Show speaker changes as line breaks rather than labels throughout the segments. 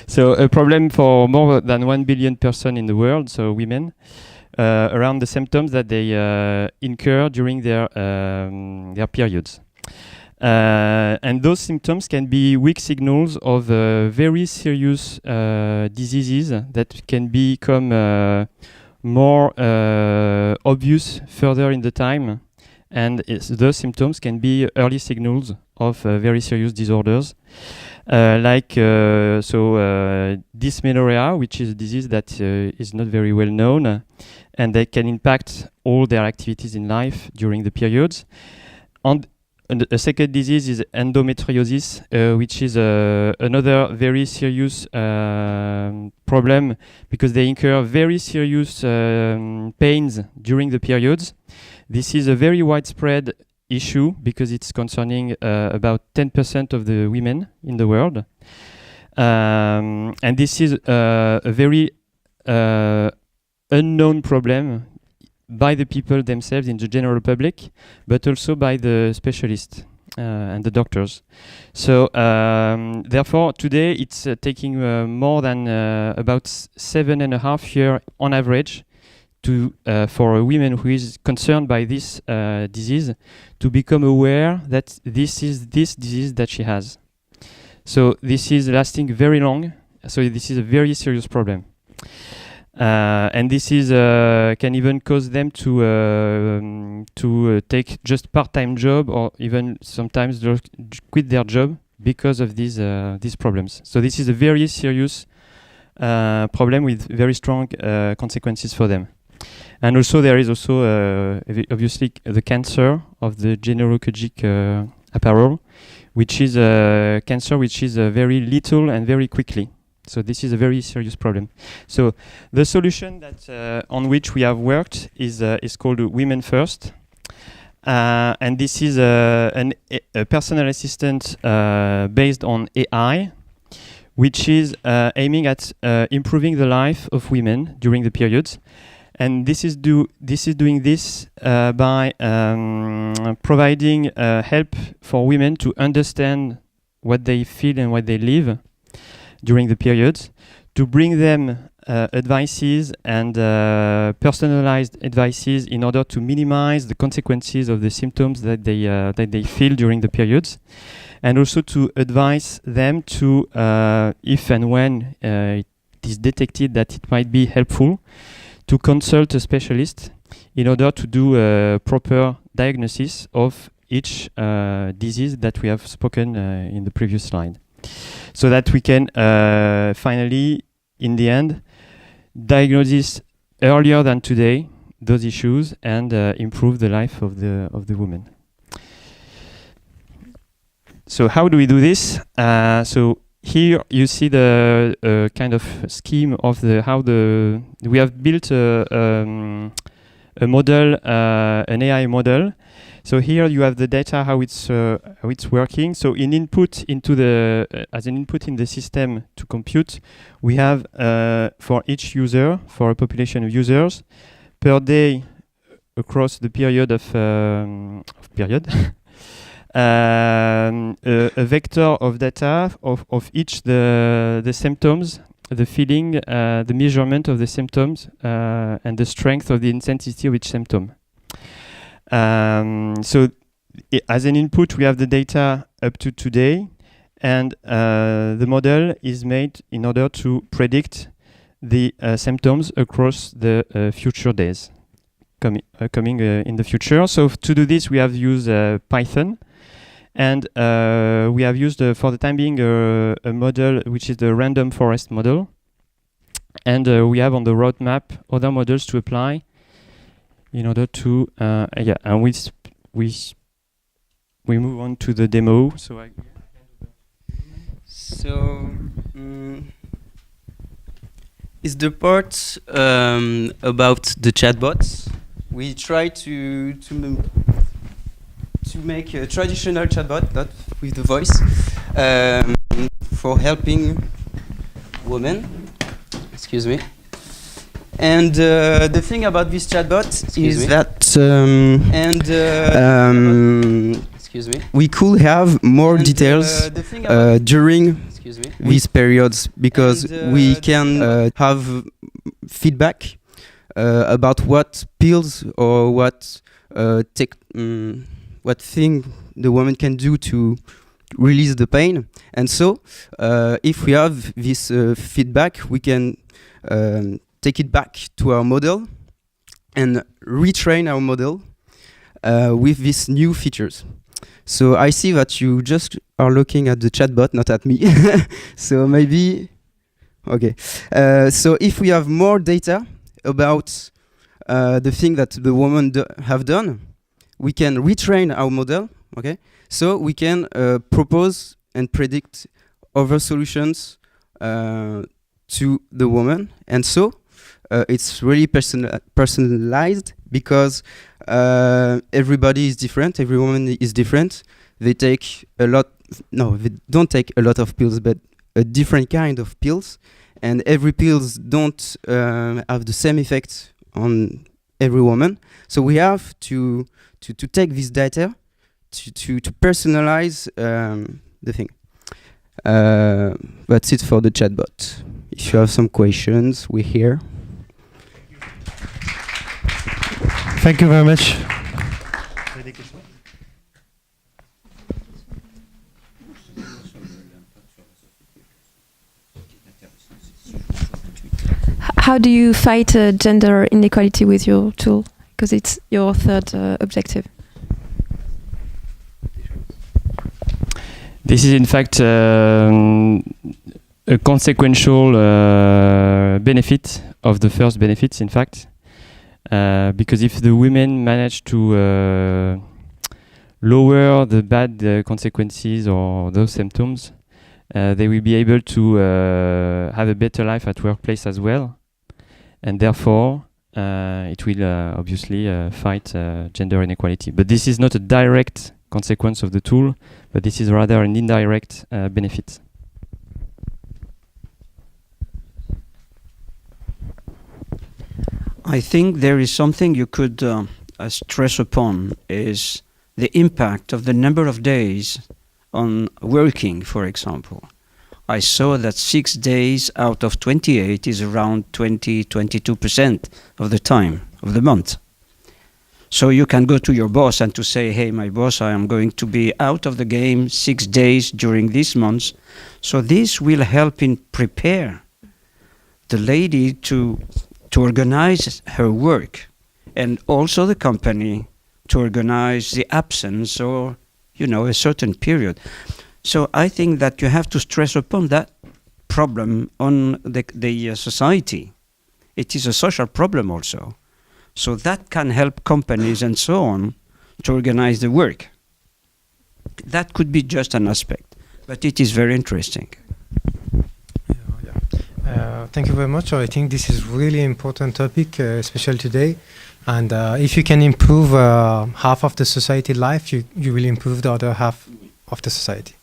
So a problem for more than 1 billion person in the world, so women, around the symptoms that they incur during their periods. And those symptoms can be weak signals of very serious diseases that can become more obvious further in the time, and those symptoms can be early signals of very serious disorders, like dysmenorrhea, which is a disease that is not very well known, and that can impact all their activities in life during the periods. And a second disease is endometriosis, which is another very serious problem because they incur very serious pains during the periods. This is a very widespread issue because it's concerning about 10% of the women in the world. And this is a very unknown problem by the people themselves in the general public, but also by the specialists and the doctors. So therefore today it's taking more than about 7.5 years on average for a woman who is concerned by this disease to become aware that this is this disease that she has. So this is lasting very long, so this is a very serious problem. And this is can even cause them to take just part-time job, or even sometimes quit their job because of these problems. So this is a very serious problem with very strong consequences for them. And also there is also obviously the cancer of the gynecologic apparel, which is a cancer which is very little and very quickly. So this is a very serious problem. So the solution that on which we have worked is called Women First, and this is a personal assistant based on AI, which is aiming at improving the life of women during the periods. And this is doing this by providing help for women to understand what they feel and what they live during the periods, to bring them advices and personalized advices in order to minimize the consequences of the symptoms that they feel during the periods, and also to advise them to, if and when it is detected that it might be helpful, to consult a specialist in order to do a proper diagnosis of each disease that we have spoken in the previous slide. So that we can finally, in the end, diagnose this earlier than today, those issues, and improve the life of the woman. So how do we do this? So here you see the kind of scheme of we have built a model, an AI model. So here you have the data, how it's working. So in input into as an input in the system to compute, we have for each user, for a population of users, per day across the period of period, a vector of data of each the symptoms, the feeling, the measurement of the symptoms, and the strength of the intensity of each symptom. So as an input, we have the data up to today, and the model is made in order to predict the symptoms across the future days coming in the future. So to do this, we have used Python, and we have used for the time being a model which is the random forest model, and we have on the roadmap other models to apply in order to and we move on to the demo.
So is the part about the chatbots. We try to make a traditional chatbot, not with the voice, for helping women. Excuse me. And the thing about this chatbot is that excuse me, we could have more details during excuse me, these periods, because we can have feedback about what pills or what what thing the woman can do to release the pain. And so if we have this feedback, we can take it back to our model and retrain our model with these new features. So I see that you just are looking at the chatbot, not at me. So maybe, okay. So if we have more data about the thing that the women have done, we can retrain our model, okay? So we can propose and predict other solutions to the woman. And so it's really personalized, because everybody is different, every woman is different. They take a lot, no, they don't take a lot of pills, but a different kind of pills. And every pills don't have the same effect on every woman. So we have to take this data to personalize the thing. That's it for the chatbot. If you have some questions, we're here.
Thank you very much.
How do you fight gender inequality with your tool? Because it's your third objective.
This is in fact a consequential benefit of the first benefits, in fact. Because if the women manage to lower the bad consequences or those symptoms, they will be able to have a better life at workplace as well. And therefore, it will obviously fight gender inequality. But this is not a direct consequence of the tool, but this is rather an indirect benefit.
I think there is something you could stress upon, is the impact of the number of days on working, for example. I saw that 6 days out of 28 is around 22% of the time of the month. So you can go to your boss and to say, hey, my boss, I am going to be out of the game 6 days during this month. So this will help in prepare the lady to organize her work, and also the company to organize the absence or, a certain period. So I think that you have to stress upon that problem on the society. It is a social problem also. So that can help companies and so on to organize the work. That could be just an aspect, but it is very interesting.
Thank you very much. I think this is really important topic, especially today. And if you can improve half of the society life, you will improve the other half of the society.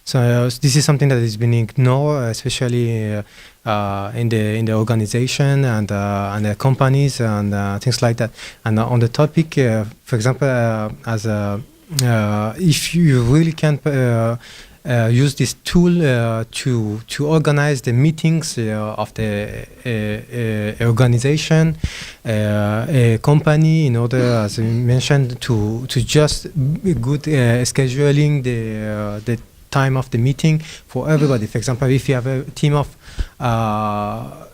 So this is something that is being ignored, especially in the organization and the companies and things like that. And on the topic, for example, if you really can use this tool to organize the meetings of the organization, a company, in order, as you mentioned, to just good scheduling the time of the meeting for everybody. For example, if you have a team of a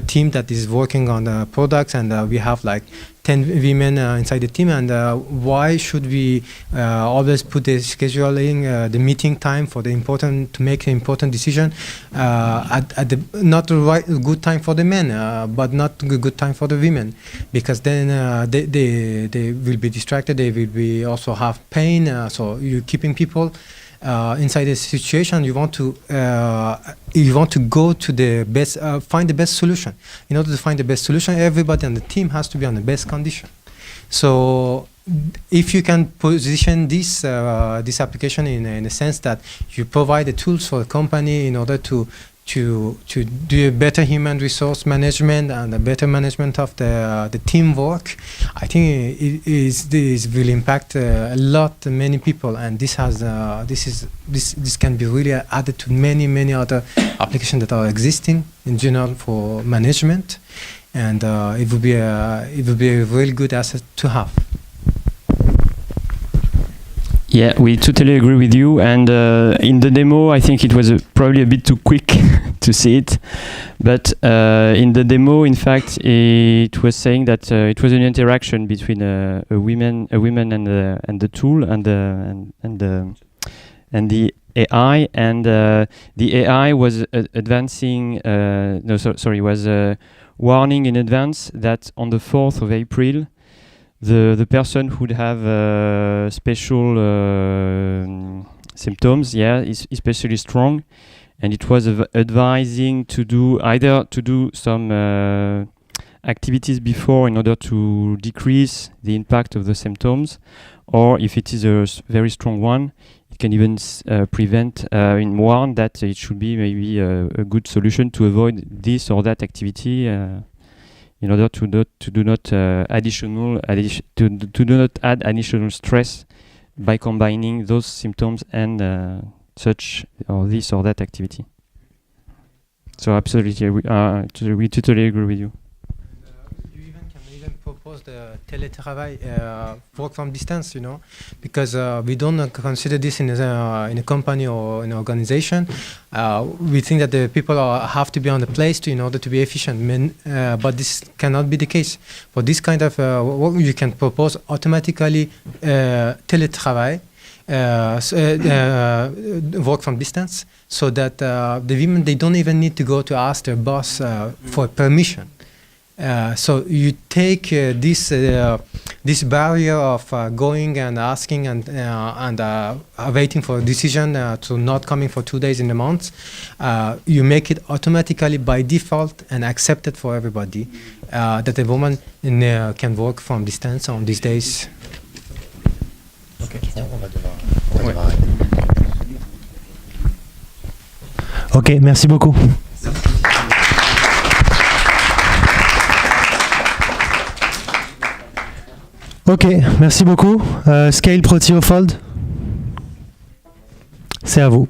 team that is working on products, and we have like 10 women inside the team, and why should we always put the scheduling, the meeting time for to make an important decision at the not the right good time for the men, but not a good time for the women, because then they will be distracted, they will be also have pain. So you're keeping people inside a situation. You want to go to the best, find the best solution. In order to find the best solution, everybody on the team has to be on the best condition. So if you can position this application in a sense that you provide the tools for the company in order to to do a better human resource management and a better management of the teamwork, I think this will impact a lot many people, and this can be really added to many other applications that are existing in general for management, and it would be a really good asset to have.
Yeah, we totally agree with you. And in the demo, I think it was probably a bit too quick to see it. But in the demo, in fact, it was saying that it was an interaction between a woman and the tool and the AI. And the AI was advancing. Was warning in advance that on the 4th of April. The person would have special symptoms, especially strong, and it was advising to do some activities before in order to decrease the impact of the symptoms, or if it is a very strong one, it can even prevent and warn that it should be maybe a good solution to avoid this or that activity. In order to do not add additional stress by combining those symptoms and such or this or that activity. So absolutely, we totally agree with you.
You can even propose the teletravail, work from distance, because we don't consider this in a company or an organization. We think that the people have to be on the place in order to be efficient, but this cannot be the case. For this kind of work, you can propose automatically teletravail, work from distance, so that the women, they don't even need to go to ask their boss for permission. So you take this barrier of going and asking and waiting for a decision to not coming for 2 days in a month. You make it automatically by default and accepted for everybody that a woman can work from distance on these days.
Ok, merci beaucoup. Ok, merci beaucoup. Scale Protiofold, c'est à vous.